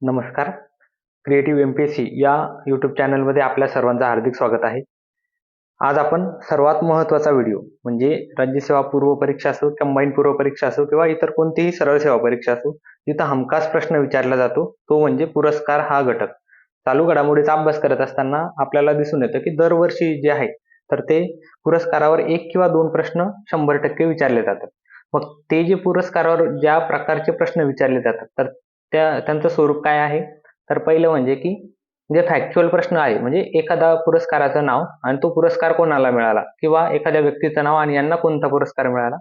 नमस्कार. Creative MPSC या YouTube चॅनलमध्ये आपल्या सर्वांचं हार्दिक स्वागत आहे. आज आपण सर्वात महत्त्वाचा व्हिडिओ म्हणजे राज्यसेवा पूर्व परीक्षा असो, कंबाईन पूर्व परीक्षा असो किंवा इतर कोणतीही सरळ सेवा परीक्षा असो, जिथं हमखास प्रश्न विचारला जातो, तो म्हणजे पुरस्कार हा घटक. चालू घडामोडीचा अभ्यास करत असताना आपल्याला दिसून येतं, की दरवर्षी जे आहे, तर ते पुरस्कारावर 1 किंवा 2 प्रश्न 100% विचारले जातात. मग ते जे पुरस्कारावर ज्या प्रकारचे प्रश्न विचारले जातात, तर त्यांचं स्वरूप काय आहे? तर पहिलं म्हणजे की जे फॅक्च्युअल प्रश्न आहे म्हणजे एखादा पुरस्काराचं नाव आणि तो पुरस्कार कोणाला मिळाला किंवा एखाद्या व्यक्तीचं नाव आणि यांना कोणता पुरस्कार मिळाला,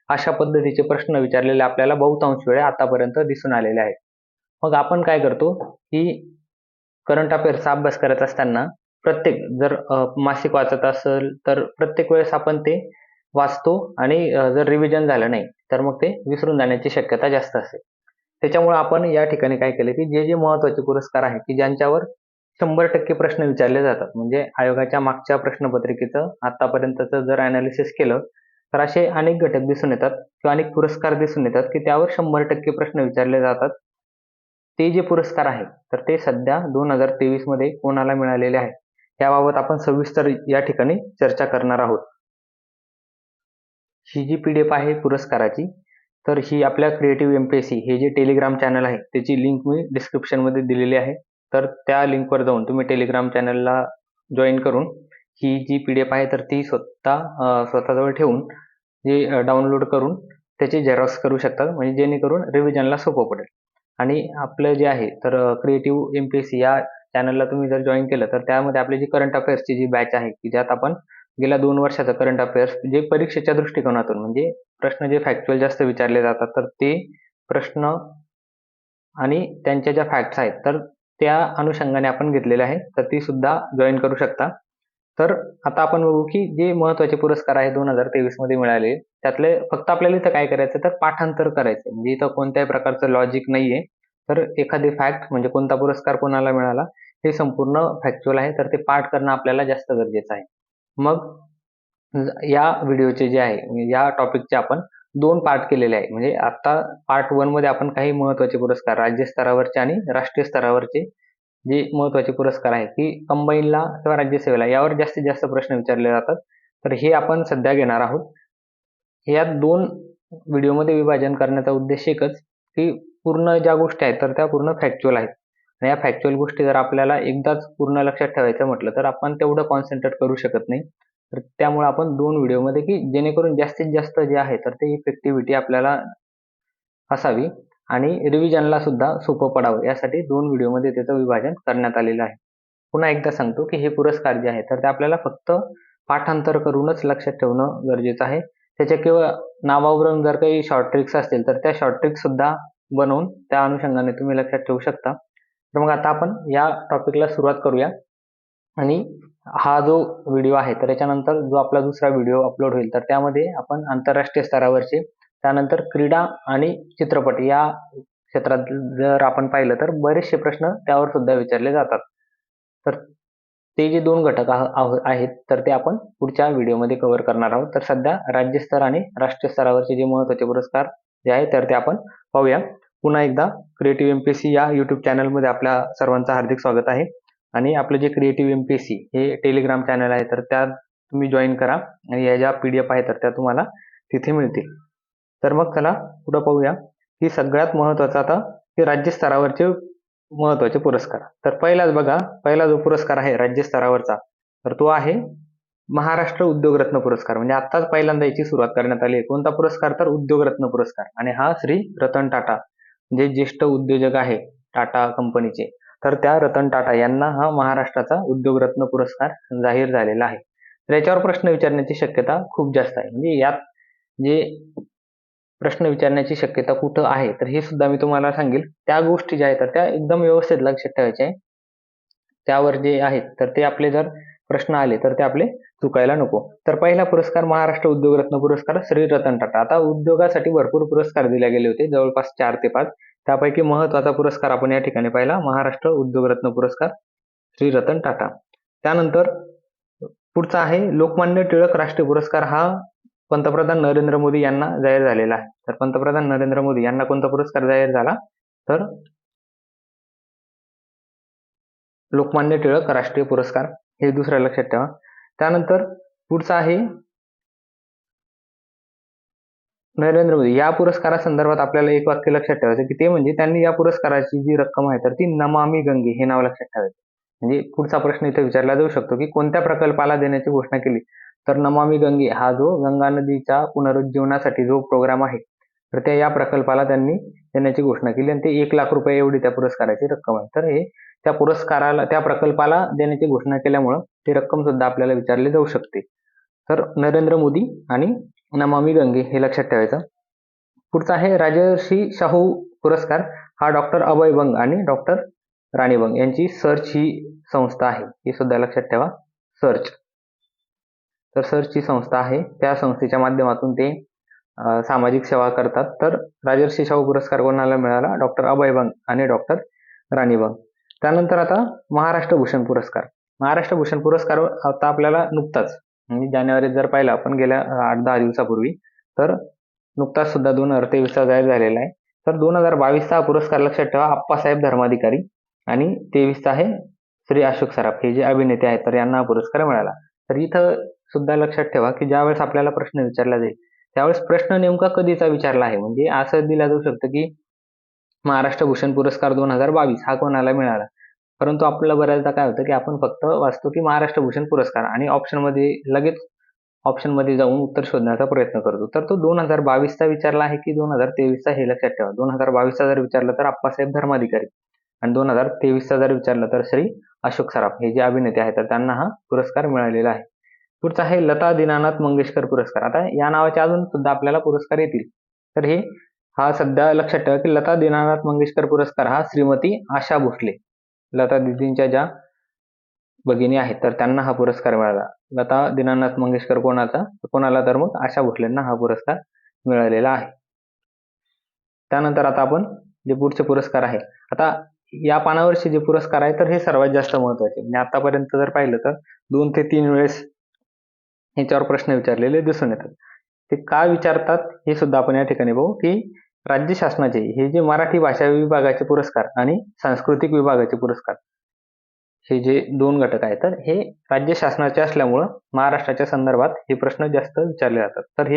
अशा पद्धतीचे प्रश्न विचारलेले आपल्याला बहुतांश वेळा आतापर्यंत दिसून आलेले आहेत. मग आपण काय करतो, की करंट अफेअर्सचा अभ्यास करत असताना प्रत्येक जर मासिक वाचत असेल तर प्रत्येक वेळेस आपण ते वाचतो आणि जर रिव्हिजन झालं नाही, तर मग ते विसरून जाण्याची शक्यता जास्त असते. त्याच्यामुळे आपण या ठिकाणी काय केलं, की जे महत्त्वाचे पुरस्कार आहेत, की ज्यांच्यावर 100% प्रश्न विचारले जातात. म्हणजे आयोगाच्या मागच्या प्रश्नपत्रिकेचं आत्तापर्यंतचं जर एनालिसिस केलं, तर असे अनेक घटक दिसून येतात किंवा अनेक पुरस्कार दिसून येतात, की त्यावर 100% प्रश्न विचारले जातात. ते जे पुरस्कार आहेत, तर ते सध्या 2023 मध्ये कोणाला मिळालेले आहेत, याबाबत आपण सविस्तर या ठिकाणी चर्चा करणार आहोत. ही जी PDF आहे पुरस्काराची, तर ही आपल्या क्रिएटिव्ह एम-पी-एस-सी हे जे टेलिग्राम चॅनल आहे, त्याची लिंक मी डिस्क्रिप्शनमध्ये दिलेली आहे. तर त्या लिंकवर जाऊन तुम्ही टेलिग्राम चॅनलला जॉइन करून ही जी PDF आहे, तर ती स्वतःजवळ ठेवून डाउनलोड करून त्याची झेरॉक्स करू शकता. म्हणजे जेणेकरून रिव्हिजनला सोपं पडेल. आणि आपलं जे आहे तर क्रिएटिव्ह एम-पी-एस-सी या चॅनलला तुम्ही जर जॉइन केलं, तर त्यामध्ये आपली जी करंट अफेअर्सची जी बॅच आहे, की ज्यात आपण गेल्या 2 वर्षाचं करंट अफेअर्स जे परीक्षेच्या दृष्टिकोनातून म्हणजे प्रश्न जे फॅक्च्युअल जास्त विचारले जातात, तर ते प्रश्न आणि त्यांच्या ज्या फॅक्ट्स आहेत, तर त्या अनुषंगाने आपण घेतलेल्या आहेत. तर ती सुद्धा जॉइन करू शकता. तर आता आपण बघू, की जे महत्त्वाचे पुरस्कार आहे 2023 मध्ये मिळाले, त्यातले फक्त आपल्याला इथं काय करायचं तर पाठांतर करायचं. म्हणजे इथं कोणत्याही प्रकारचं लॉजिक नाहीये. तर एखादी फॅक्ट म्हणजे कोणता पुरस्कार कोणाला मिळाला, हे संपूर्ण फॅक्च्युअल आहे. तर ते पाठ करणं आपल्याला जास्त गरजेचं आहे. मग या व्हिडिओचे जे आहे, म्हणजे या टॉपिकचे आपण 2 पार्ट केलेले आहे. म्हणजे आता पार्ट 1 मध्ये आपण काही महत्त्वाचे पुरस्कार राज्य स्तरावरचे आणि राष्ट्रीय स्तरावरचे जे महत्त्वाचे पुरस्कार आहेत, की कंबाईनला किंवा राज्यसेवेला यावर जास्तीत जास्त प्रश्न विचारले जातात. तर हे आपण सध्या घेणार आहोत. या 2 व्हिडिओमध्ये विभाजन करण्याचा उद्देश एकच, की पूर्ण ज्या गोष्टी आहेत, तर त्या पूर्ण फॅक्च्युअल आहेत. आणि या फॅक्च्युअल गोष्टी जर आपल्याला एकदाच पूर्ण लक्षात ठेवायचं म्हटलं, तर आपण तेवढं कॉन्सन्ट्रेट करू शकत नाही. तर त्यामुळे आपण 2 व्हिडिओमध्ये, की जेणेकरून जास्तीत जास्त जे आहे, तर ते इफेक्टिव्हिटी आपल्याला असावी आणि रिव्हिजनला सुद्धा सोपं पडावं यासाठी 2 व्हिडिओमध्ये त्याचं विभाजन करण्यात आलेलं आहे. पुन्हा एकदा सांगतो, की हे पुरस्कार जे आहेत, तर ते आपल्याला फक्त पाठांतर करूनच लक्षात ठेवणं गरजेचं आहे. त्याच्या किंवा नावावरून जर काही शॉर्ट ट्रिक्स असतील, तर त्या शॉर्ट ट्रिक्स सुद्धा बनवून त्या अनुषंगाने तुम्ही लक्षात ठेवू शकता. तर मग आता आपण या टॉपिकला सुरुवात करूया आणि हा जो व्हिडिओ आहे, तर याच्यानंतर जो आपला दुसरा व्हिडिओ अपलोड होईल, तर त्यामध्ये आपण आंतरराष्ट्रीय स्तरावरचे, त्यानंतर क्रीडा आणि चित्रपट या क्षेत्रात जर आपण पाहिलं, तर बरेचसे प्रश्न त्यावर सुद्धा विचारले जातात. तर ते जे 2 घटक आहेत, तर ते आपण पुढच्या व्हिडिओमध्ये कव्हर करणार आहोत. तर सध्या राज्यस्तर आणि राष्ट्रीय स्तरावरचे जे महत्त्वाचे पुरस्कार जे आहेत, तर ते आपण पाहूया. पुन्हा एकदा क्रिएटिव्ह एम-पी-एस-सी या यूट्यूब चॅनलमध्ये आपल्या सर्वांचं हार्दिक स्वागत आहे. आणि आपलं जे क्रिएटिव्ह एम-पी-एस-सी हे टेलिग्राम चॅनल आहे, तर त्यात तुम्ही जॉइन करा आणि या ज्या PDF आहेत, तर त्या तुम्हाला तिथे मिळतील. तर मग चला पुढे पाहूया, की सगळ्यात महत्त्वाचं आता हे राज्य स्तरावरचे महत्त्वाचे पुरस्कार. तर पहिलाच बघा, पहिला जो पुरस्कार आहे राज्य स्तरावरचा, तर तो आहे महाराष्ट्र उद्योगरत्न पुरस्कार. म्हणजे आत्ताच पहिल्यांदा याची सुरुवात करण्यात आली आहे. कोणता पुरस्कार? तर उद्योगरत्न पुरस्कार आणि हा श्री रतन टाटा जे ज्येष्ठ उद्योजक आहे टाटा कंपनीचे, तर त्या रतन टाटा यांना हा महाराष्ट्राचा उद्योगरत्न पुरस्कार जाहीर झालेला आहे. तर याच्यावर प्रश्न विचारण्याची शक्यता खूप जास्त आहे. म्हणजे यात जे प्रश्न विचारण्याची शक्यता कुठं आहे, तर हे सुद्धा मी तुम्हाला सांगेल. त्या गोष्टी ज्या आहेत, तर त्या एकदम व्यवस्थित लक्षात ठेवायच्या आहे. त्यावर जे आहेत, तर ते आपले जर प्रश्न आले, तर ते आपले चुकायला नको. तर पहिला पुरस्कार महाराष्ट्र उद्योगरत्न पुरस्कार श्री रतन टाटा. आता उद्योगासाठी भरपूर पुरस्कार दिले गेले होते, जवळपास 4 ते 5. त्यापैकी महत्त्वाचा पुरस्कार आपण या ठिकाणी पाहिला, महाराष्ट्र उद्योगरत्न पुरस्कार श्री रतन टाटा. त्यानंतर पुढचा आहे लोकमान्य टिळक राष्ट्रीय पुरस्कार. हा पंतप्रधान नरेंद्र मोदी यांना जाहीर झालेला आहे. तर पंतप्रधान नरेंद्र मोदी यांना कोणता पुरस्कार जाहीर झाला? तर लोकमान्य टिळक राष्ट्रीय पुरस्कार, हे दुसरं लक्षात ठेवा. त्यानंतर पुढचा आहे नरेंद्र मोदी. या पुरस्कारासंदर्भात आपल्याला एक वाक्य लक्षात ठेवायचं की ते म्हणजे त्यांनी या पुरस्काराची जी रक्कम आहे तर ती नमामि गंगे हे नाव लक्षात ठेवायचं. म्हणजे पुढचा प्रश्न इथे विचारला जाऊ शकतो की कोणत्या प्रकल्पाला देण्याची घोषणा केली, तर नमामि गंगे हा जो गंगा नदीच्या पुनरुज्जीवनासाठी जो प्रोग्राम आहे तर या प्रकल्पाला त्यांनी देण्याची घोषणा केली आणि ते 1,00,000 एवढी त्या पुरस्काराची रक्कम आहे. तर हे त्या प्रकल्पाला देण्याची घोषणा केल्यामुळं ती रक्कम सुद्धा आपल्याला विचारली जाऊ शकते. तर नरेंद्र मोदी आणि नमामि गंगे हे लक्षात ठेवायचं. पुढचा आहे राजर्षी शाहू पुरस्कार. हा डॉक्टर अभय बंग आणि डॉक्टर राणी बंग यांची सर्च ही संस्था आहे, ही सुद्धा लक्षात ठेवा. सर्च ही संस्था आहे, त्या संस्थेच्या माध्यमातून ते सामाजिक सेवा करतात. तर राजर्षी शाहू पुरस्कार कोणाला मिळाला, डॉक्टर अभय बंग आणि डॉक्टर राणी बंग. त्यानंतर आता महाराष्ट्र भूषण पुरस्कार. महाराष्ट्र भूषण पुरस्कार आता आपल्याला नुकताच म्हणजे जानेवारीत जर पाहिलं आपण गेल्या 8-10 दिवसापूर्वी, तर नुकताच सुद्धा 2023चा जाहीर झालेला आहे. तर 2022चा हा पुरस्कार लक्षात ठेवा आप्पासाहेब धर्माधिकारी आणि 23चा आहे श्री अशोक सराफ, हे जे अभिनेते आहेत तर यांना हा पुरस्कार मिळाला. तर इथं सुद्धा लक्षात ठेवा की ज्यावेळेस आपल्याला प्रश्न विचारला जाईल त्यावेळेस प्रश्न नेमका कधीचा विचारला आहे. म्हणजे असं दिला जाऊ शकतं की महाराष्ट्र भूषण पुरस्कार 2022 हा कोणाला मिळाला, परंतु आपल्याला बऱ्याचदा काय होतं की आपण फक्त वाचतो की महाराष्ट्र भूषण पुरस्कार आणि लगेच ऑप्शनमध्ये जाऊन उत्तर शोधण्याचा प्रयत्न करतो. तर तो 2022चा विचारला आहे की 2023चा हे लक्षात ठेवा. 2022चा जर विचारला तर आप्पासाहेब धर्माधिकारी आणि 2023चा जर विचारला तर श्री अशोक सराफ, हे जे अभिनेते आहेत तर त्यांना हा पुरस्कार मिळालेला आहे. पुढचा आहे लता दीनानाथ मंगेशकर पुरस्कार. आता या नावाचे अजून सुद्धा आपल्याला पुरस्कार येतील. तर हा सध्या लक्षात ठेवा की लता दीनानाथ मंगेशकर पुरस्कार हा श्रीमती आशा भोसले, लता दीदींच्या ज्या भगिनी आहेत तर त्यांना हा पुरस्कार मिळाला. लता दीनानाथ मंगेशकर कोणाला तर मग आशा भोसलेंना हा पुरस्कार मिळालेला आहे. त्यानंतर आता आपण जे पुढचे पुरस्कार आहे, आता या पानावरचे जे पुरस्कार आहे तर हे सर्वात जास्त महत्वाचे. म्हणजे आतापर्यंत जर पाहिलं तर 2 ते 3 वेळेस ह्याच्यावर प्रश्न विचारलेले दिसून येतात. ते का विचारतात हे सुद्धा आपण या ठिकाणी पाहू की राज्य शासनाचे हे जे मराठी भाषा विभागाचे पुरस्कार आणि सांस्कृतिक विभागाचे पुरस्कार, हे जे 2 घटक आहेत तर हे राज्य शासनाचे असल्यामुळं महाराष्ट्राच्या संदर्भात हे प्रश्न जास्त विचारले जातात. तर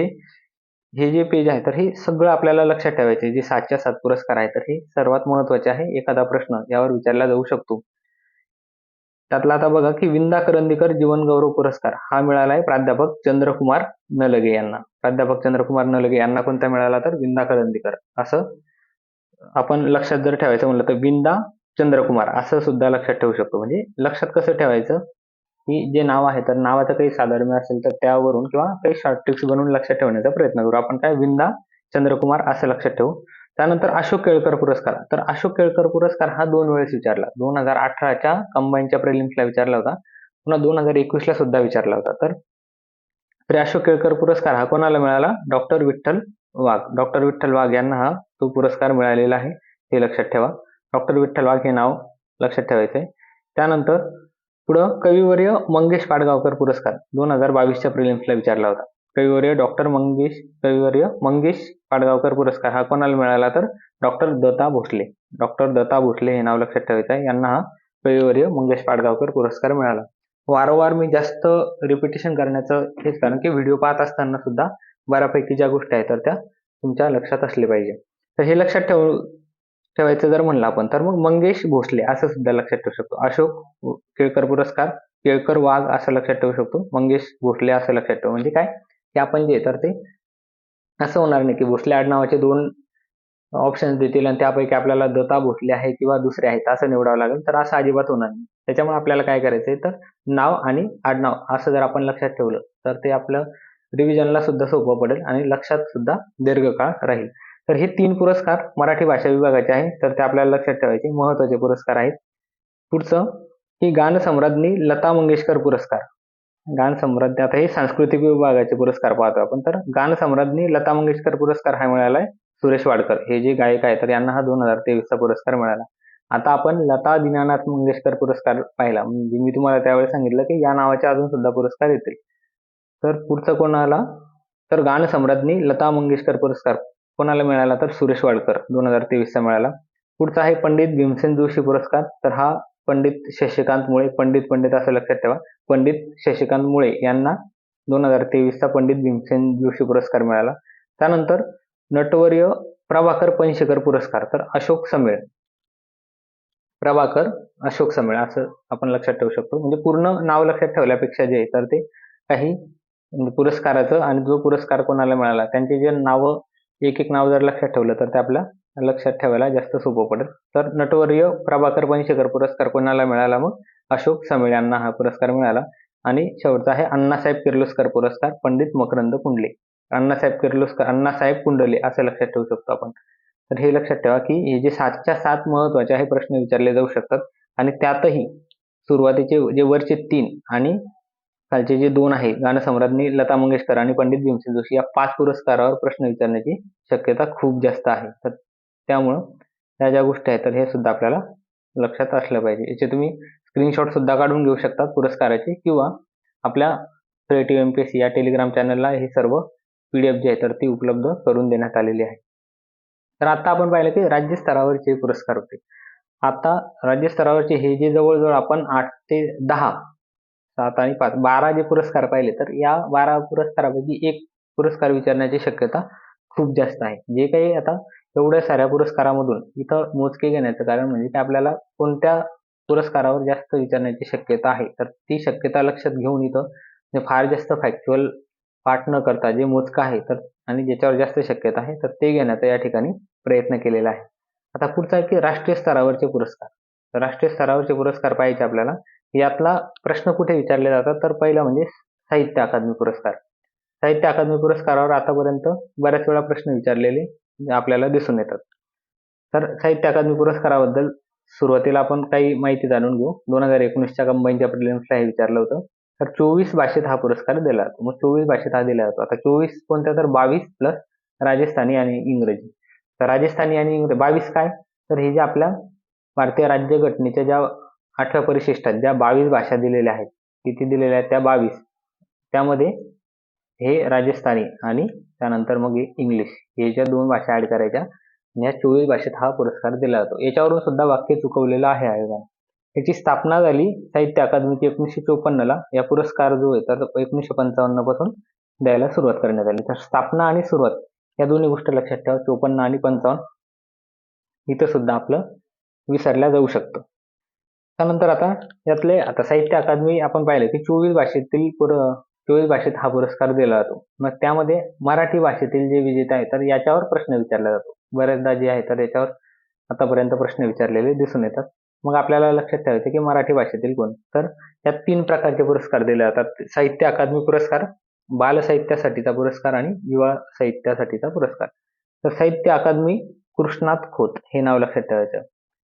हे जे पेज आहे तर हे सगळं आपल्याला लक्षात ठेवायचे. जे 7च्या 7 पुरस्कार आहेत तर हे सर्वात महत्वाचे आहे. एखादा प्रश्न यावर विचारला जाऊ शकतो. त्यातला आता बघा की विंदा करंदीकर जीवन गौरव पुरस्कार हा मिळाला आहे प्राध्यापक चंद्रकुमार नलगे यांना. प्राध्यापक चंद्रकुमार नलगे यांना कोणता मिळाला, तर विंदा करंदीकर. असं आपण लक्षात जर ठेवायचं म्हणलं तर विंदा चंद्रकुमार असं सुद्धा लक्षात ठेवू शकतो. म्हणजे लक्षात कसं ठेवायचं की जे नाव आहे तर नावाचं काही साधर्म्य असेल तर त्यावरून किंवा काही शॉर्ट ट्रिक्स बनवून लक्षात ठेवण्याचा प्रयत्न करू. आपण काय विंदा चंद्रकुमार असं लक्षात ठेवू. त्यानंतर अशोक केळकर पुरस्कार. तर अशोक केळकर पुरस्कार हा 2 वेळेस विचारला. 2018च्या कंबाईनच्या प्रिलिम्सला विचारला होता, पुन्हा 2021ला सुद्धा विचारला होता. तर श्री अशोक केळकर पुरस्कार हा कोणाला मिळाला, डॉक्टर विठ्ठल वाघ. डॉक्टर विठ्ठल वाघ यांना हा तो पुरस्कार मिळालेला आहे, हे लक्षात ठेवा. डॉक्टर विठ्ठल वाघ हे नाव लक्षात ठेवायचं आहे. त्यानंतर पुढं कविवर्य मंगेश पाडगावकर पुरस्कार 2022च्या प्रिलिम्सला विचारला होता. कविवर्य मंगेश पाडगावकर पुरस्कार हा कोणाला मिळाला, तर डॉक्टर दत्ता भोसले. डॉक्टर दत्ता भोसले हे नाव लक्षात ठेवायचं आहे. यांना हा कविवर्य मंगेश पाडगावकर पुरस्कार मिळाला. वारंवार मी जास्त रिपिटेशन करण्याचं हेच कारण की व्हिडिओ पाहत असताना सुद्धा बऱ्यापैकी ज्या गोष्टी आहेत तर त्या तुमच्या लक्षात असले पाहिजे. तर हे लक्षात ठेवायचं जर म्हणलं आपण तर मग मंगेश भोसले असं सुद्धा लक्षात ठेवू शकतो. अशोक केळकर पुरस्कार केळकर वाघ असं लक्षात ठेवू शकतो. मंगेश भोसले असं लक्षात ठेवू. म्हणजे काय की आपण जे तर ते असं होणार नाही की भोसले आडनावाचे 2 ऑप्शन्स देतील आणि त्यापैकी आपल्याला दत्ता भोसले आहे किंवा दुसरे आहेत असं निवडावं लागेल, तर असं अजिबात होणार नाही. त्याच्यामुळे आपल्याला काय करायचंय, तर नाव आणि आडनाव असं जर आपण लक्षात ठेवलं तर ते आपलं रिव्हिजनला सुद्धा सोपं पडेल आणि लक्षात सुद्धा दीर्घकाळ राहील. तर हे 3 पुरस्कार मराठी भाषा विभागाचे आहे, तर ते आपल्याला लक्षात ठेवायचे महत्वाचे पुरस्कार आहेत. पुढचं ही गानसम्राज्ञी लता मंगेशकर पुरस्कार. गानसम्राज्ञी, आता हे सांस्कृतिक विभागाचे पुरस्कार पाहतो आपण. तर गानसम्राज्ञी लता मंगेशकर पुरस्कार हा मिळालाय सुरेश वाडकर, हे जे गायक आहेत तर यांना हा 2023चा पुरस्कार मिळाला. आता आपण लता दीनानाथ मंगेशकर पुरस्कार पाहिला, म्हणजे मी तुम्हाला त्यावेळेस सांगितलं की या नावाचे अजून सुद्धा पुरस्कार येतील. तर पुढचं कोणाला, तर गानसम्राज्ञी लता मंगेशकर पुरस्कार कोणाला मिळाला, तर सुरेश वाडकर 2023चा मिळाला. पुढचा आहे पंडित भीमसेन जोशी पुरस्कार. तर हा पंडित शशिकांत मुळे, पंडित असं लक्षात ठेवा. पंडित शशिकांत मुळे यांना 2023चा पंडित भीमसेन जोशी पुरस्कार मिळाला. त्यानंतर नटवर्य प्रभाकर पणशीकर पुरस्कार, तर अशोक समेळ, प्रभाकर अशोक समेळ असं आपण लक्षात ठेवू शकतो. म्हणजे पूर्ण नाव लक्षात ठेवल्यापेक्षा जे आहे तर ते काही म्हणजे पुरस्काराचं आणि जो पुरस्कार कोणाला मिळाला त्यांचे जे नावं, एक एक नाव जर लक्षात ठेवलं तर ते आपल्या लक्षात ठेवायला जास्त सोपं पडेल. तर नटवर्य प्रभाकर पणशीकर पुरस्कार कोणाला मिळाला? मग अशोक समेळ यांना हा पुरस्कार मिळाला. आणि शेवटचा आहे अण्णासाहेब किर्लोस्कर पुरस्कार, पंडित मकरंद कुंडले. अण्णासाहेब किर्लोस्कर, अण्णासाहेब कुंडले असं लक्षात ठेवू शकतो आपण. तर हे लक्षात ठेवा की हे जे 7च्या 7 महत्वाचे आहे प्रश्न विचारले जाऊ शकतात आणि त्यातही सुरुवातीचे जे वरचे 3 आणि खालचे जे 2 आहे, गानसम्राज्ञी लता मंगेशकर आणि पंडित भीमसेन जोशी, या 5 पुरस्कारावर प्रश्न विचारण्याची शक्यता खूप जास्त आहे. तर त्यामुळं ह्या ज्या गोष्टी आहेत तर हे सुद्धा आपल्याला लक्षात असलं पाहिजे. याचे तुम्ही स्क्रीनशॉट सुद्धा काढून घेऊ शकता पुरस्काराचे, किंवा आपल्या क्रिएटिव्ह एमपीएससी या टेलिग्राम चॅनलला हे सर्व PDF जे आहे तर ती उपलब्ध करून देण्यात आलेली आहे. तर आता आपण पाहिलं की राज्य स्तरावरचे पुरस्कार होते. आता राज्य स्तरावरचे हे जे जवळजवळ आपण 8 ते 10, 7 आणि 5, 12 जे पुरस्कार पाहिले, तर या 12 पुरस्कारापैकी एक पुरस्कार विचारण्याची शक्यता खूप जास्त आहे. जे काही आता एवढ्या साऱ्या पुरस्कारामधून इथं मोजके घेण्याचं कारण म्हणजे की आपल्याला कोणत्या पुरस्कारावर जास्त विचारण्याची शक्यता आहे, तर ती शक्यता लक्षात घेऊन इथं फार जास्त फॅक्च्युअल पाठ न करता जे मोजकं आहे तर आणि ज्याच्यावर जास्त शक्यता आहे तर ते घेण्याचा या ठिकाणी प्रयत्न केलेला आहे. आता पुढचा आहे की राष्ट्रीय स्तरावरचे पुरस्कार. तर राष्ट्रीय स्तरावरचे पुरस्कार पाहायचे आपल्याला. यातला प्रश्न कुठे विचारले जातात, तर पहिला म्हणजे साहित्य अकादमी पुरस्कार. साहित्य अकादमी पुरस्कारावर आतापर्यंत बऱ्याच वेळा प्रश्न विचारलेले आपल्याला दिसून येतात. तर साहित्य अकादमी पुरस्काराबद्दल सुरुवातीला आपण काही माहिती जाणून घेऊ. 2019च्या कंबाईनच्या प्रिलिम्सला हे विचारलं होतं. तर 24 भाषेत हा पुरस्कार दिला जातो. मग 24 भाषेत हा दिला जातो. आता 24 कोणत्या, तर 22 प्लस राजस्थानी आणि इंग्रजी. तर राजस्थानी आणि इंग्रजी 22 काय, तर हे जे आपल्या भारतीय राज्यघटनेच्या ज्या 8व्या परिशिष्टात ज्या 22 भाषा दिलेल्या आहेत, किती दिलेल्या आहेत त्या 22, त्यामध्ये हे राजस्थानी आणि त्यानंतर मग इंग्लिश, हे ज्या 2 भाषा ऍड करायच्या, या 24 भाषेत हा पुरस्कार दिला जातो. याच्यावरून सुद्धा वाक्य चुकवलेलं आहे आयोगाने. याची स्थापना झाली साहित्य अकादमीची 1954ला. या पुरस्कार जो आहे तर 1955 पासून द्यायला सुरुवात करण्यात आली. तर स्थापना आणि सुरुवात या दोन्ही गोष्टी लक्षात ठेवा. 54 आणि 55 इथं सुद्धा आपलं विसरल्या जाऊ शकतं. त्यानंतर आता साहित्य अकादमी आपण पाहिलं की 24 भाषेत हा पुरस्कार दिला जातो. मग त्यामध्ये मराठी भाषेतील जे विजेते आहेत तर याच्यावर प्रश्न विचारला जातो. बऱ्याचदा जे आहे तर याच्यावर आतापर्यंत प्रश्न विचारलेले दिसून येतात. मग आपल्याला लक्षात ठेवायचं की मराठी भाषेतील कोण, तर यात 3 प्रकारचे पुरस्कार दिले जातात. साहित्य अकादमी पुरस्कार, बाल साहित्यासाठीचा पुरस्कार आणि युवा साहित्यासाठीचा पुरस्कार. तर साहित्य अकादमी कृष्णात खोत हे नाव लक्षात ठेवायचं.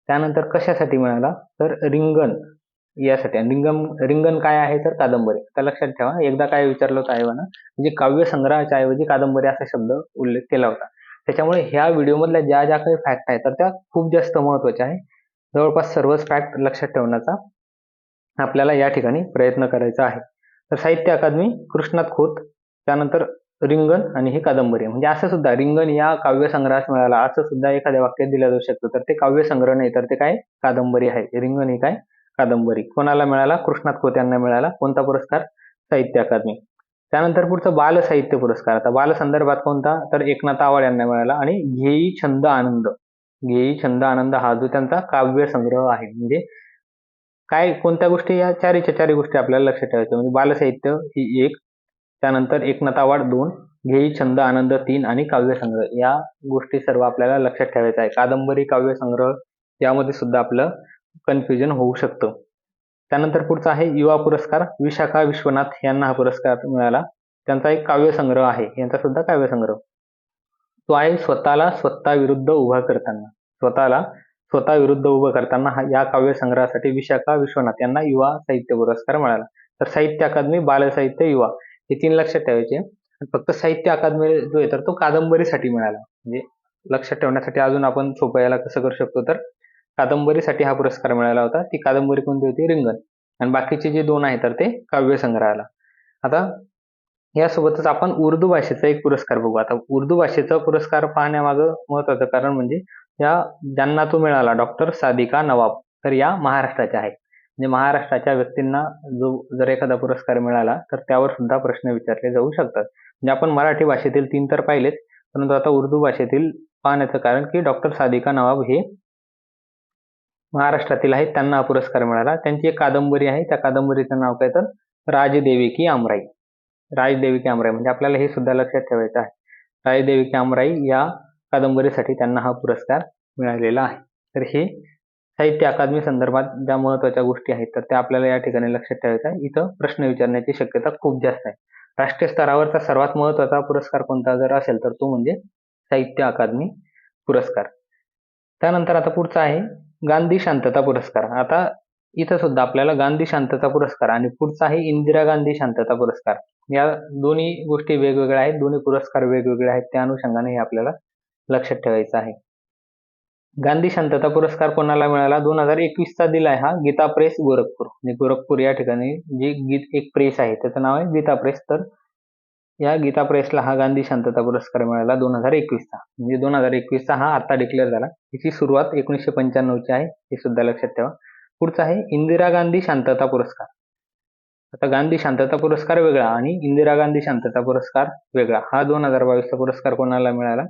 त्यानंतर कशासाठी मिळाला, तर रिंगण यासाठी. रिंगण काय आहे, तर कादंबरी. आता लक्षात ठेवा, एकदा काय विचारलं होतं आयोगानं, म्हणजे काव्य संग्रहाच्या ऐवजी कादंबरी असा शब्द उल्लेख केला होता. त्याच्यामुळे ह्या व्हिडिओमधल्या ज्या ज्या काही फॅक्ट आहेत तर त्या खूप जास्त महत्त्वाच्या आहे. जवळपास सर्वच फॅक्ट लक्षात ठेवण्याचा आपल्याला या ठिकाणी प्रयत्न करायचा आहे. तर साहित्य अकादमी कृष्णात खोत, त्यानंतर रिंगण आणि ही कादंबरी. म्हणजे असं सुद्धा रिंगण या काव्य संग्रहास मिळाला असं सुद्धा एखाद्या वाक्यात दिलं जाऊ शकतं. तर ते काव्य संग्रह नाही, तर ते काय, कादंबरी आहे. रिंगण ही काय, कादंबरी. कोणाला मिळाला? कृष्णात खोत यांना मिळाला. कोणता पुरस्कार? साहित्य अकादमी. त्यानंतर पुढचं बाल साहित्य पुरस्कार. आता बाल संदर्भात कोणता, तर एकनाथ आवाड यांना मिळाला. आणि घेई छंद आनंद हा जो त्यांचा काव्य संग्रह आहे. म्हणजे काय, कोणत्या गोष्टी, या चारी गोष्टी आपल्याला लक्षात ठेवायच्या. म्हणजे बालसाहित्य ही 1, त्यानंतर एकनाथ आवाड 2, घेई छंद आनंद 3 आणि काव्य संग्रह, या गोष्टी सर्व आपल्याला लक्षात ठेवायच्या आहे. कादंबरी, काव्य संग्रह यामध्ये सुद्धा आपलं कन्फ्युजन होऊ शकतं. त्यानंतर पुढचा आहे युवा पुरस्कार. विशाखा विश्वनाथ यांना हा पुरस्कार मिळाला. त्यांचा एक काव्य संग्रह आहे, यांचा सुद्धा काव्य संग्रह. तो आहे स्वतःला स्वतःविरुद्ध उभं करताना या काव्य संग्रहासाठी विशाखा विश्वनाथ यांना युवा साहित्य पुरस्कार मिळाला. तर साहित्य अकादमी, बाल साहित्य, युवा हे 3 लक्षात ठेवायचे. फक्त साहित्य अकादमी जो आहे तर तो कादंबरीसाठी मिळाला. म्हणजे लक्षात ठेवण्यासाठी अजून आपण सोपं याला कसं करू शकतो, तर कादंबरीसाठी हा पुरस्कार मिळाला होता. ती कादंबरी कोणती होती? रिंगण. आणि बाकीचे जे 2 आहेत तर ते काव्य संग्रहाला. आता यासोबतच आपण उर्दू भाषेचा एक पुरस्कार बघू. आता उर्दू भाषेचा पुरस्कार पाहण्यामागं महत्वाचं कारण म्हणजे ज्यांना तो मिळाला, डॉक्टर सादिका नवाब. तर या महाराष्ट्राच्या आहेत. म्हणजे महाराष्ट्राच्या व्यक्तींना जर एखादा पुरस्कार मिळाला तर त्यावर सुद्धा प्रश्न विचारले जाऊ शकतात. म्हणजे आपण मराठी भाषेतील 3 तर पाहिलेच, परंतु आता उर्दू भाषेतील पाहण्याचं कारण की डॉक्टर सादिका नवाब हे महाराष्ट्रातील आहेत, त्यांना हा पुरस्कार मिळाला. त्यांची एक कादंबरी आहे, त्या कादंबरीचं नाव काय तर राजदेवी की आमराई. राजदेवी की आमराई म्हणजे आपल्याला हे सुद्धा लक्षात ठेवायचं आहे. राजदेवी की आमराई या कादंबरीसाठी त्यांना हा पुरस्कार मिळालेला आहे. तर हे साहित्य अकादमी संदर्भात ज्या महत्त्वाच्या गोष्टी आहेत तर त्या आपल्याला या ठिकाणी लक्षात ठेवायच्या आहे. इथं प्रश्न विचारण्याची शक्यता खूप जास्त आहे. राष्ट्रीय स्तरावरचा सर्वात महत्त्वाचा पुरस्कार कोणता जर असेल तर तो म्हणजे साहित्य अकादमी पुरस्कार. त्यानंतर आता पुढचा आहे गांधी शांतता पुरस्कार. आता इथं सुद्धा आपल्याला गांधी शांतता पुरस्कार आणि पुढचा आहे इंदिरा गांधी शांतता पुरस्कार. या दोन्ही गोष्टी वेगवेगळ्या आहेत, दोन्ही पुरस्कार वेगवेगळे आहेत. त्या अनुषंगाने हे आपल्याला लक्षात ठेवायचं आहे. गांधी शांतता पुरस्कार कोणाला मिळाला? 2021चा दिलाय हा गीता प्रेस गोरखपूर. म्हणजे गोरखपूर या ठिकाणी जी एक प्रेस आहे त्याचं नाव आहे गीता प्रेस. तर या गीता प्रेसला हा गांधी शांतता पुरस्कार मिळाला 2021चा. म्हणजे 2021चा हा आता डिक्लेअर झाला. याची सुरुवात 1995ची आहे, हे सुद्धा लक्षात ठेवा. पुढचा आहे इंदिरा गांधी शांतता पुरस्कार. आता गांधी शांतता पुरस्कार वेगळा आणि इंदिरा गांधी शांतता पुरस्कार वेगळा. हा 2022चा पुरस्कार कोणाला मिळाला?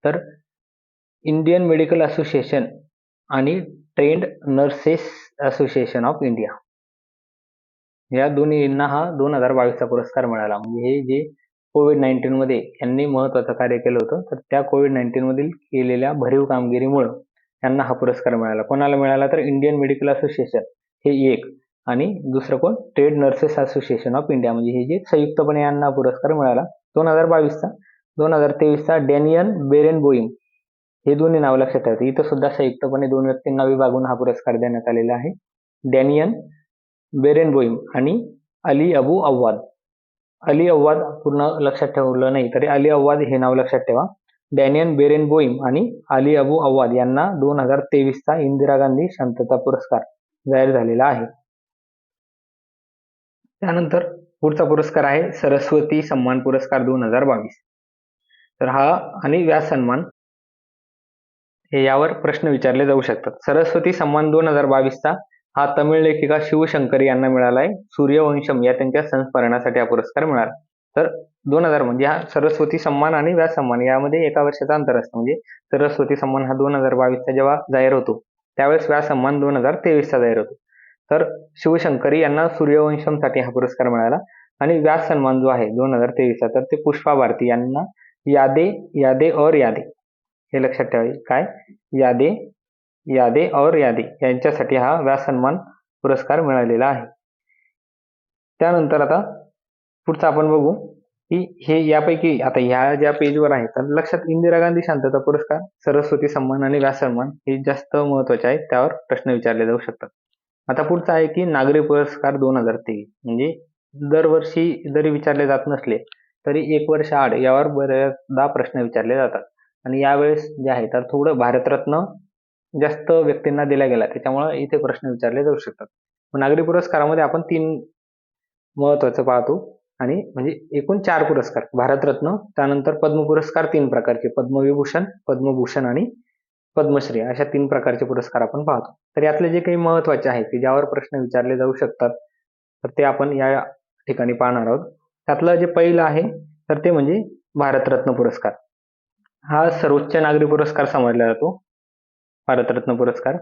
तर इंडियन मेडिकल असोसिएशन आणि trend nurses association of India या दोन्हींना हा 2022चा पुरस्कार मिळाला. म्हणजे हे जे कोविड-19 मध्ये यांनी महत्त्वाचं कार्य केलं होतं, तर त्या कोविड-19 मधील केलेल्या भरीव कामगिरीमुळे त्यांना हा पुरस्कार मिळाला. कोणाला मिळाला? तर इंडियन मेडिकल असोसिएशन हे एक आणि दुसरं कोण? Trade nurses association of India. म्हणजे हे जे संयुक्तपणे यांना पुरस्कार मिळाला 2022चा. 2023चा डॅनियल बेरेनबोइम हे दोन्ही नाव लक्षात ठेवायचं. इथं सुद्धा संयुक्तपणे 2 व्यक्तींना विभागून हा पुरस्कार देण्यात आलेला आहे. डॅनियल बेरेनबोइम आणि अली अबू अव्वाद. अली अव्वाद पूर्ण लक्षात ठेवलं नाही तरी अली अव्वाद हे नाव लक्षात ठेवा. डॅनियल बेरेनबोइम आणि अली अबू अव्वाद यांना 2023चा इंदिरा गांधी शांतता पुरस्कार जाहीर झालेला आहे. त्यानंतर पुढचा पुरस्कार आहे सरस्वती सन्मान पुरस्कार 2022. तर हा आणि व्यास सन्मान हे यावर प्रश्न विचारले जाऊ शकतात. सरस्वती सन्मान 2022चा हा तमिळ लेखिका शिवशंकरी यांना मिळाला आहे. सूर्यवंशम या त्यांच्या संस्मरणासाठी हा पुरस्कार मिळाला. तर 2000 म्हणजे हा सरस्वती सन्मान आणि व्यास सन्मान यामध्ये एका वर्षाचा अंतर असतं. म्हणजे सरस्वती सन्मान हा 2022चा जेव्हा जाहीर होतो त्यावेळेस व्यास सन्मान 2023चा जाहीर होतो. तर शिवशंकरी यांना सूर्यवंशमसाठी हा पुरस्कार मिळाला आणि व्यास सन्मान जो आहे 2023चा तर ते पुष्पा भारती यांना यादे यादे और यादे हे लक्षात ठेवावे. काय? यादे यादे और यादे यांच्यासाठी हा व्यास सन्मान पुरस्कार मिळालेला आहे. त्यानंतर आता पुढचं आपण बघू की हे यापैकी आता ह्या ज्या पेजवर आहे तर लक्षात इंदिरा गांधी शांतता पुरस्कार, सरस्वती सन्मान आणि व्यास सन्मान हे जास्त महत्त्वाचे आहेत. त्यावर प्रश्न विचारले जाऊ शकतात. आता पुढचा आहे की नागरी पुरस्कार 2023. म्हणजे दरवर्षी जरी विचारले जात नसले तरी 1 वर्ष आड यावर बऱ्याचदा प्रश्न विचारले जातात. आणि यावेळेस जे आहे तर थोडं भारतरत्न जास्त व्यक्तींना दिला गेला त्याच्यामुळे इथे प्रश्न विचारले जाऊ शकतात. नागरी पुरस्कारामध्ये आपण 3 महत्त्वाचं पाहतो आणि म्हणजे एकूण 4 पुरस्कार भारतरत्न, त्यानंतर पद्म पुरस्कार 3 प्रकारचे पद्मविभूषण, पद्मभूषण आणि पद्मश्री अशा 3 प्रकारचे पुरस्कार आपण पाहतो. तर यातले जे काही महत्त्वाचे आहेत की ज्यावर प्रश्न विचारले जाऊ शकतात तर ते आपण या ठिकाणी पाहणार आहोत. त्यातलं जे पहिलं आहे तर ते म्हणजे भारतरत्न पुरस्कार. हा सर्वोच्च नागरी पुरस्कार समजला जातो भारतरत्न पुरस्कार.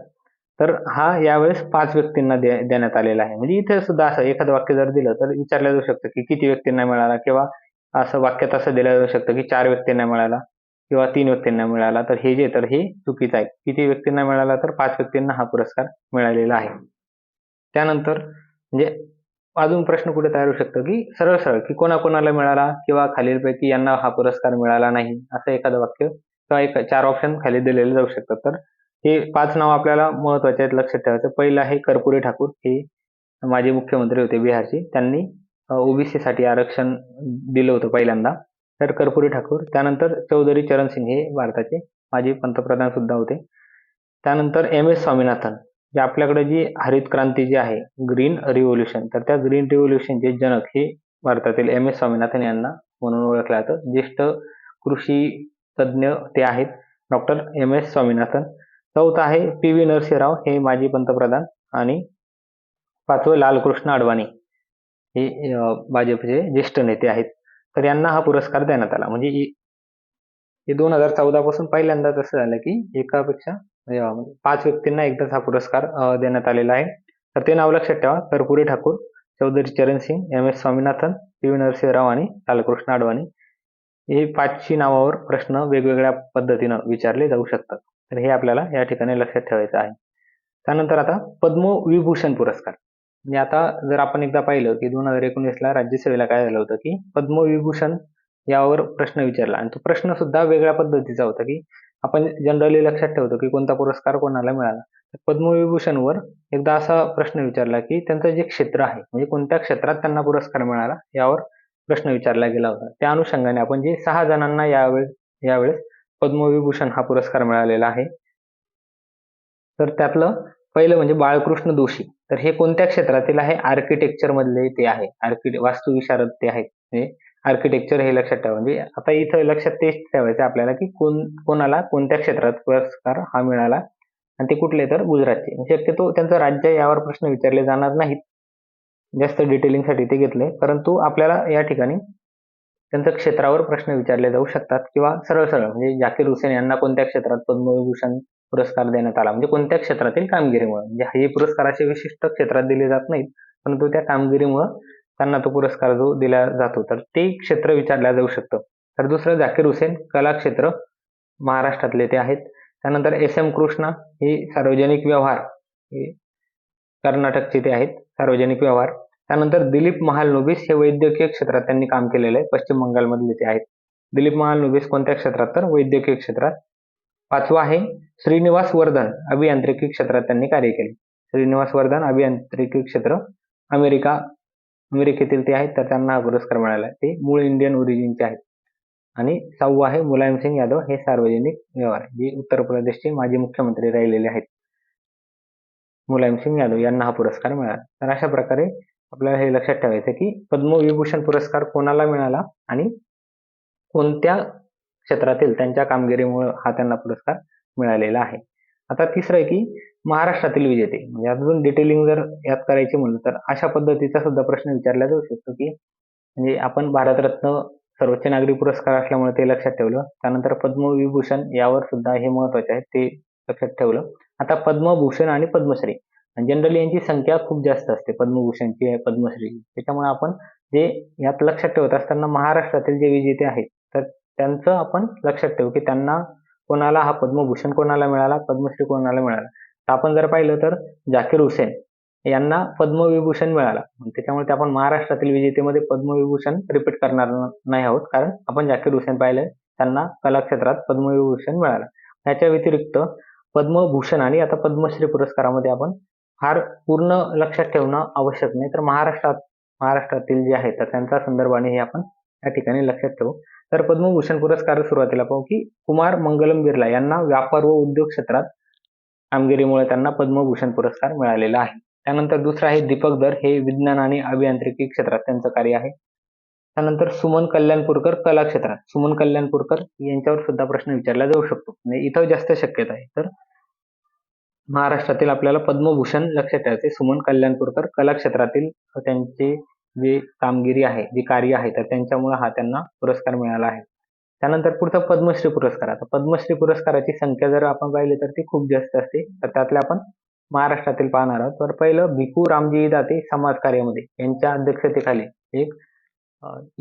तर हा यावेळेस 5 व्यक्तींना देण्यात आलेला आहे. म्हणजे इथे सुद्धा असं एखादं वाक्य जर दिलं तर विचारलं जाऊ शकतं की किती व्यक्तींना मिळाला किंवा असं वाक्यात असं दिलं जाऊ शकतं की 4 व्यक्तींना मिळाला किंवा 3 व्यक्तींना मिळाला. तर हे चुकीचं आहे. किती व्यक्तींना मिळाला तर 5 व्यक्तींना हा पुरस्कार मिळालेला आहे. त्यानंतर म्हणजे अजून प्रश्न कुठे तयार होऊ शकतो की सरळ की कोणाकोणाला मिळाला किंवा खालीलपैकी यांना हा पुरस्कार मिळाला नाही असं एखादं वाक्य किंवा 4 ऑप्शन खाली दिलेले जाऊ शकतात. तर हे 5 नाव आपल्याला महत्त्वाचे आहेत, लक्षात ठेवायचं. पहिलं आहे कर्पूरी ठाकूर, हे माजी मुख्यमंत्री होते बिहारचे. त्यांनी ओबीसीसाठी आरक्षण दिलं होतं पहिल्यांदा. तर कर्पूरी ठाकूर. त्यानंतर चौधरी चरण सिंग हे भारताचे माजी पंतप्रधान सुद्धा होते. त्यानंतर MS स्वामीनाथन जे आपल्याकडे जी हरित क्रांती जी आहे ग्रीन रिव्होल्यूशन, तर त्या ग्रीन रिव्होल्यूशनचे जनक हे भारतातील MS स्वामीनाथन यांना म्हणून ओळखलं जातं. ज्येष्ठ कृषी तज्ज्ञ ते आहेत डॉक्टर MS स्वामीनाथन. चौथं आहे PV नरसिंहराव, हे माजी पंतप्रधान. आणि 5वं लालकृष्ण अडवाणी, हे भाजपचे ज्येष्ठ नेते आहेत. तर यांना हा पुरस्कार देण्यात आला. म्हणजे हे 2014 पासून पहिल्यांदाच असं झालं की एकापेक्षा 5 व्यक्तींना एकदाच हा पुरस्कार देण्यात आलेला आहे. तर ते नाव लक्षात ठेवा: कर्पूरी ठाकूर, चौधरी चरण सिंग, MS स्वामीनाथन, PV नरसिंहराव आणि लालकृष्ण अडवाणी. हे 5शी नावावर प्रश्न वेगवेगळ्या पद्धतीनं विचारले जाऊ शकतात. तर हे आपल्याला या ठिकाणी लक्षात ठेवायचं आहे. त्यानंतर आता पद्मविभूषण पुरस्कार. म्हणजे आता जर आपण एकदा पाहिलं की 2019ला राज्यसभेला काय झालं होतं की पद्मविभूषण यावर प्रश्न विचारला, आणि तो प्रश्न सुद्धा वेगळ्या पद्धतीचा होता की आपण जनरली लक्षात ठेवतो की कोणता पुरस्कार कोणाला मिळाला. तर पद्मविभूषणवर एकदा असा प्रश्न विचारला की त्यांचं जे क्षेत्र आहे, म्हणजे कोणत्या क्षेत्रात त्यांना पुरस्कार मिळाला, यावर प्रश्न विचारला गेला होता. त्या अनुषंगाने आपण जे 6 जणांना यावेळेस पद्मविभूषण हा पुरस्कार मिळालेला आहे. तर त्यातलं पहिलं म्हणजे बाळकृष्ण दोशी. तर हे कोणत्या क्षेत्रातील आहे? आर्किटेक्चर मधले ते आहे. वास्तुविशारद ते आहेत. म्हणजे आर्किटेक्चर हे लक्षात ठेवा. म्हणजे आता इथं लक्षात तेच ठेवायचं आपल्याला की कोणाला कोणत्या क्षेत्रात पुरस्कार हा मिळाला, आणि ते कुठले, तर गुजरातचे. शक्यतो त्यांचं राज्य यावर प्रश्न विचारले जाणार नाहीत, जास्त डिटेलिंगसाठी ते घेतले. परंतु आपल्याला या ठिकाणी त्यांच्या क्षेत्रावर प्रश्न विचारले जाऊ शकतात, किंवा सरळ सरळ म्हणजे झाकीर हुसेन यांना कोणत्या क्षेत्रात पद्मविभूषण पुरस्कार देण्यात आला, म्हणजे कोणत्या क्षेत्रातील कामगिरीमुळे. म्हणजे हे पुरस्कार असे विशिष्ट क्षेत्रात दिले जात नाहीत, परंतु त्या कामगिरीमुळे त्यांना तो पुरस्कार जो दिला जातो, तर ते क्षेत्र विचारलं जाऊ शकतं. तर दुसरं झाकीर हुसेन, कला क्षेत्र, महाराष्ट्रातले ते आहेत. त्यानंतर SM कृष्णा, हे सार्वजनिक व्यवहार, हे कर्नाटकचे ते आहेत, सार्वजनिक व्यवहार. त्यानंतर दिलीप महालनोबिस, हे वैद्यकीय क्षेत्रात त्यांनी काम केलेलं आहे, पश्चिम बंगालमधले ते आहेत. दिलीप महालनोबिस कोणत्या क्षेत्रात, तर वैद्यकीय क्षेत्रात. 5वं आहे श्रीनिवास वर्धन, अभियांत्रिकी क्षेत्रात त्यांनी कार्य केले. श्रीनिवास वर्धन, अभियांत्रिकी क्षेत्र, अमेरिकेतील ते आहेत, तर त्यांना हा पुरस्कार मिळाला. ते मूळ इंडियन ओरिजिनचे आहेत. आणि 6वं आहे मुलायम सिंग यादव, हे सार्वजनिक व्यवहार, जे उत्तर प्रदेशचे माजी मुख्यमंत्री राहिलेले आहेत. मुलायम सिंग यादव यांना हा पुरस्कार मिळाला. तर अशा प्रकारे आपल्याला हे लक्षात ठेवायचं की पद्मविभूषण पुरस्कार कोणाला मिळाला आणि कोणत्या क्षेत्रातील त्यांच्या कामगिरीमुळे हा त्यांना पुरस्कार मिळालेला आहे. आता तिसरं आहे की महाराष्ट्रातील विजेते. म्हणजे अजून डिटेलिंग जर यात करायची म्हणलं तर अशा पद्धतीचा सुद्धा प्रश्न विचारला जाऊ शकतो की म्हणजे आपण भारतरत्न सर्वोच्च नागरी पुरस्कार असल्यामुळे ते लक्षात ठेवलं. त्यानंतर पद्मविभूषण यावर सुद्धा हे महत्वाचे आहे, ते लक्षात ठेवलं. आता पद्मभूषण आणि पद्मश्री, जनरली यांची संख्या खूप जास्त असते, पद्मभूषणची, पद्मश्री. त्याच्यामुळे आपण जे यात लक्षात ठेवत असताना महाराष्ट्रातील जे विजेते आहेत, तर त्यांचं आपण लक्षात ठेवू की त्यांना कोणाला हा पद्मभूषण कोणाला मिळाला, पद्मश्री कोणाला मिळाला. तर आपण जर पाहिलं तर झाकीर हुसेन यांना पद्मविभूषण मिळाला. त्याच्यामुळे ते आपण महाराष्ट्रातील विजेतेमध्ये पद्मविभूषण रिपीट करणार नाही आहोत, कारण आपण झाकीर हुसेन पाहिलंय, त्यांना कला क्षेत्रात पद्मविभूषण मिळाला. याच्या व्यतिरिक्त पद्मभूषण आणि आता पद्मश्री पुरस्कारामध्ये आपण फार पूर्ण लक्षात ठेवणं आवश्यक नाही, तर महाराष्ट्रातील जे आहेत तर त्यांचा संदर्भाने हे आपण या ठिकाणी लक्षात ठेवू. तर पद्मभूषण पुरस्कार सुरुवातीला पाहू की कुमार मंगलम बिर्ला यांना व्यापार व उद्योग क्षेत्रात कामगिरीमुळे त्यांना पद्मभूषण पुरस्कार मिळालेला आहे. त्यानंतर दुसरं आहे दीपक दर, हे विज्ञान आणि अभियांत्रिकी क्षेत्रात त्यांचं कार्य आहे. त्यानंतर सुमन कल्याणपूरकर, कला क्षेत्रात. सुमन कल्याणपूरकर यांच्यावर सुद्धा प्रश्न विचारला जाऊ शकतो, म्हणजे इथं जास्त शक्यता आहे. तर महाराष्ट्रातील आपल्याला पद्मभूषण लक्षात ठेवायचे. सुमन कल्याणपूरकर कला क्षेत्रातील त्यांचे जे कामगिरी आहे, जे कार्य आहे, तर त्यांच्यामुळे हा त्यांना पुरस्कार मिळाला आहे. त्यानंतर पुढचा पद्मश्री पुरस्कार. आता पद्मश्री पुरस्काराची संख्या जर आपण पाहिली तर ती खूप जास्त असते. तर त्यातल्या आपण महाराष्ट्रातील पाहणार आहोत. तर पहिलं भिकू रामजी दाते समाज कार्यामध्ये यांच्या अध्यक्षतेखाली एक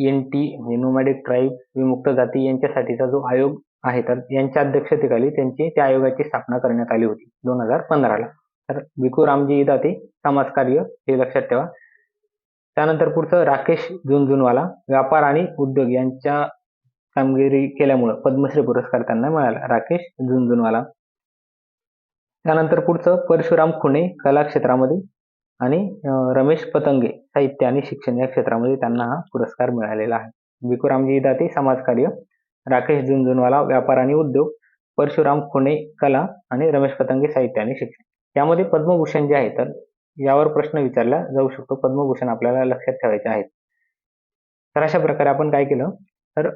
NT म्हणजे नोमॅडिक ट्राईब, विमुक्त जाती यांच्यासाठीचा जो आयोग आहे, तर यांच्या अध्यक्षतेखाली त्या आयोगाची स्थापना करण्यात आली होती 2015ला. तर भिकू रामजी दाते समाजकार्य हे लक्षात ठेवा. त्यानंतर पुढचं राकेश झुनझुनवाला, व्यापार आणि उद्योग यांच्या कामगिरी केल्यामुळे पद्मश्री पुरस्कार त्यांना मिळाला, राकेश झुनझुनवाला. त्यानंतर पुढचं परशुराम खुणे, कला क्षेत्रामध्ये, आणि रमेश पतंगे, साहित्य आणि शिक्षण या क्षेत्रामध्ये त्यांना हा पुरस्कार मिळालेला आहे. भिकूरामजी दाते समाजकार्य, राकेश झुनझुनवाला व्यापार आणि उद्योग, परशुराम खुणे कला, आणि रमेश पतंगे साहित्य आणि शिक्षण. यामध्ये पद्मभूषण जे आहे तर यावर प्रश्न विचारला जाऊ शकतो. पद्मभूषण आपल्याला लक्षात ठेवायचे आहेत. तर अशा प्रकारे आपण काय केलं, तर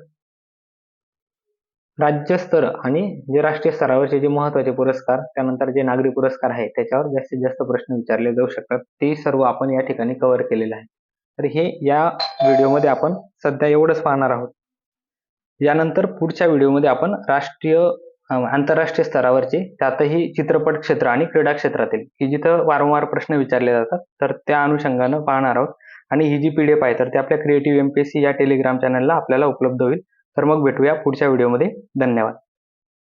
राज्यस्तर आणि जे राष्ट्रीय स्तरावरचे जे महत्त्वाचे पुरस्कार, त्यानंतर जे नागरी पुरस्कार आहे, त्याच्यावर जास्तीत जास्त प्रश्न विचारले जाऊ शकतात. ते सर्व आपण या ठिकाणी कव्हर केलेलं आहे. तर हे या व्हिडिओमध्ये आपण सध्या एवढंच पाहणार आहोत. यानंतर पुढच्या व्हिडिओमध्ये आपण आंतरराष्ट्रीय स्तरावरचे, त्यातही चित्रपट क्षेत्र आणि क्रीडा क्षेत्रातील, की जिथं वारंवार प्रश्न विचारले जातात, तर त्या अनुषंगानं पाहणार आहोत. आणि ही जी PDF आहे, तर ते आपल्या क्रिएटिव्ह MPSC या टेलिग्राम चॅनलला आपल्याला उपलब्ध होईल. तर मग भेटूया पुढच्या व्हिडिओमध्ये. धन्यवाद.